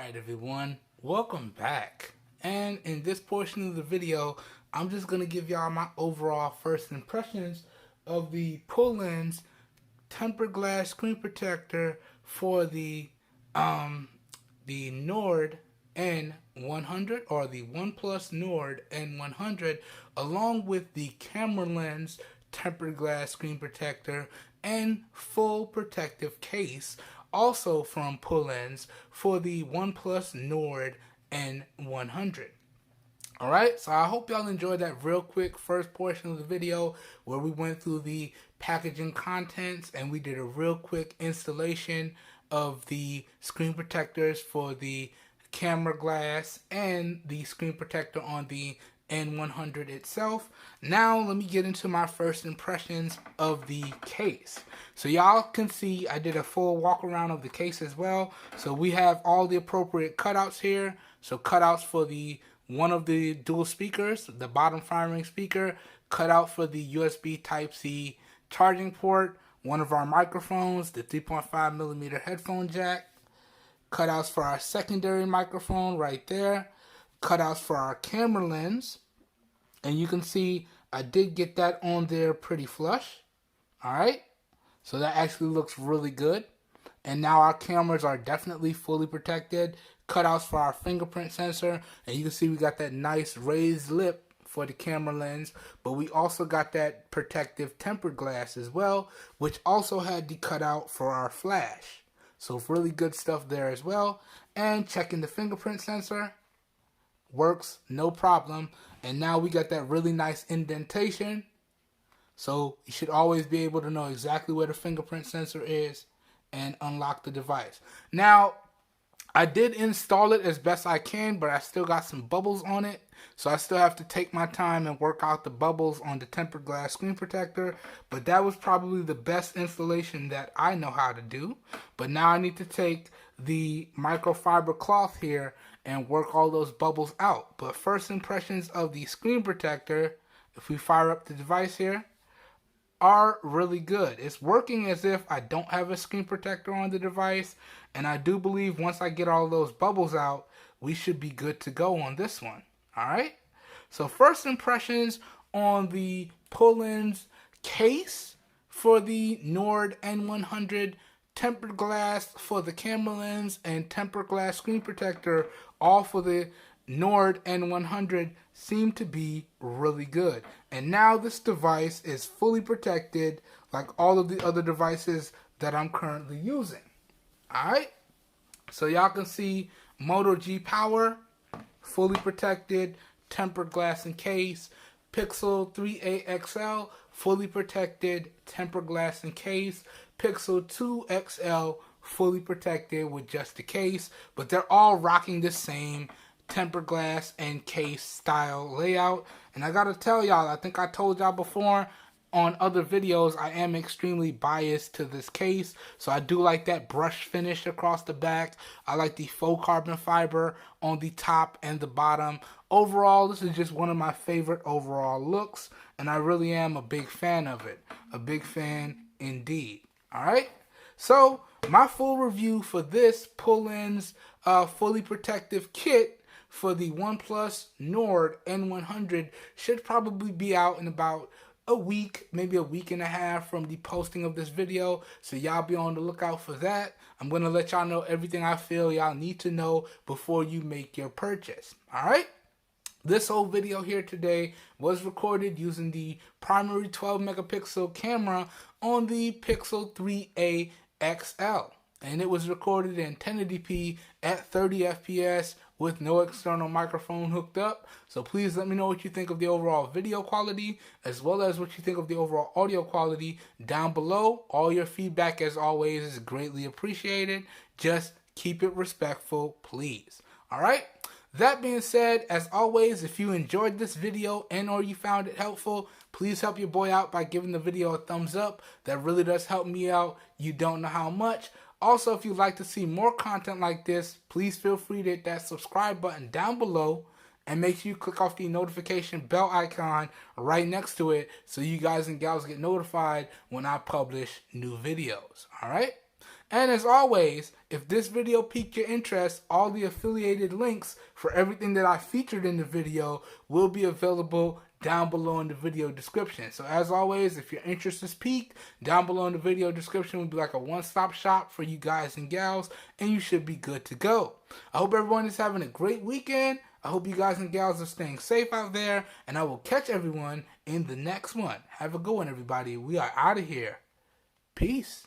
Alright everyone, welcome back. And in this portion of the video, I'm just going to give y'all my overall first impressions of the PULEN's tempered glass screen protector for the Nord N100 or the OnePlus Nord N100, along with the camera lens tempered glass screen protector and full protective case, also from PULEN for the OnePlus Nord N100. Alright, so I hope y'all enjoyed that real quick first portion of the video where we went through the packaging contents and we did a real quick installation of the screen protectors for the camera glass and the screen protector on the N100 itself. Now let me get into my first impressions of the case. So y'all can see I did a full walk around of the case as well. So we have all the appropriate cutouts here. So cutouts for the one of the dual speakers, the bottom firing speaker, cutout for the USB Type-C charging port, one of our microphones, the 3.5mm headphone jack, cutouts for our secondary microphone right there, cutouts for our camera lens, and you can see I did get that on there pretty flush. Alright, so that actually looks really good. And now our cameras are definitely fully protected. Cutouts for our fingerprint sensor, and you can see we got that nice raised lip for the camera lens, but we also got that protective tempered glass as well, which also had the cutout for our flash. So really good stuff there as well. And checking the fingerprint sensor, works no problem. And now we got that really nice indentation, so you should always be able to know exactly where the fingerprint sensor is and unlock the device. Now I did install it as best I can, but I still got some bubbles on it, so I still have to take my time and work out the bubbles on the tempered glass screen protector. But that was probably the best installation that I know how to do. But now I need to take the microfiber cloth here and work all those bubbles out. But first impressions of the screen protector, if we fire up the device here, are really good. It's working as if I don't have a screen protector on the device, and I do believe once I get all those bubbles out, we should be good to go on this one. Alright, so first impressions on the PULEN's case for the Nord N100, tempered glass for the camera lens, and tempered glass screen protector, all for the Nord N100, seem to be really good. And now this device is fully protected like all of the other devices that I'm currently using. Alright, so y'all can see Moto G Power, fully protected, tempered glass and case. Pixel 3a XL, fully protected, tempered glass and case. Pixel 2 XL, fully protected with just the case. But they're all rocking the same tempered glass and case style layout. And I gotta tell y'all, I think I told y'all before on other videos, I am extremely biased to this case. So I do like that brush finish across the back. I like the faux carbon fiber on the top and the bottom. Overall, this is just one of my favorite overall looks, and I really am a big fan of it. A big fan indeed. Alright, so my full review for this PULEN's fully protective kit for the OnePlus Nord N100 should probably be out in about a week, maybe a week and a half from the posting of this video. So y'all be on the lookout for that. I'm going to let y'all know everything I feel y'all need to know before you make your purchase. Alright? This whole video here today was recorded using the primary 12 megapixel camera on the Pixel 3a XL. And it was recorded in 1080p at 30 FPS with no external microphone hooked up. So please let me know what you think of the overall video quality, as well as what you think of the overall audio quality down below. All your feedback, as always, is greatly appreciated. Just keep it respectful, please. Alright? That being said, as always, if you enjoyed this video and or you found it helpful, please help your boy out by giving the video a thumbs up. That really does help me out. You don't know how much. Also, if you'd like to see more content like this, please feel free to hit that subscribe button down below and make sure you click off the notification bell icon right next to it so you guys and gals get notified when I publish new videos. Alright? And as always, if this video piqued your interest, all the affiliated links for everything that I featured in the video will be available down below in the video description. So as always, if your interest is piqued, down below in the video description will be like a one-stop shop for you guys and gals, and you should be good to go. I hope everyone is having a great weekend. I hope you guys and gals are staying safe out there, and I will catch everyone in the next one. Have a good one, everybody. We are out of here. Peace.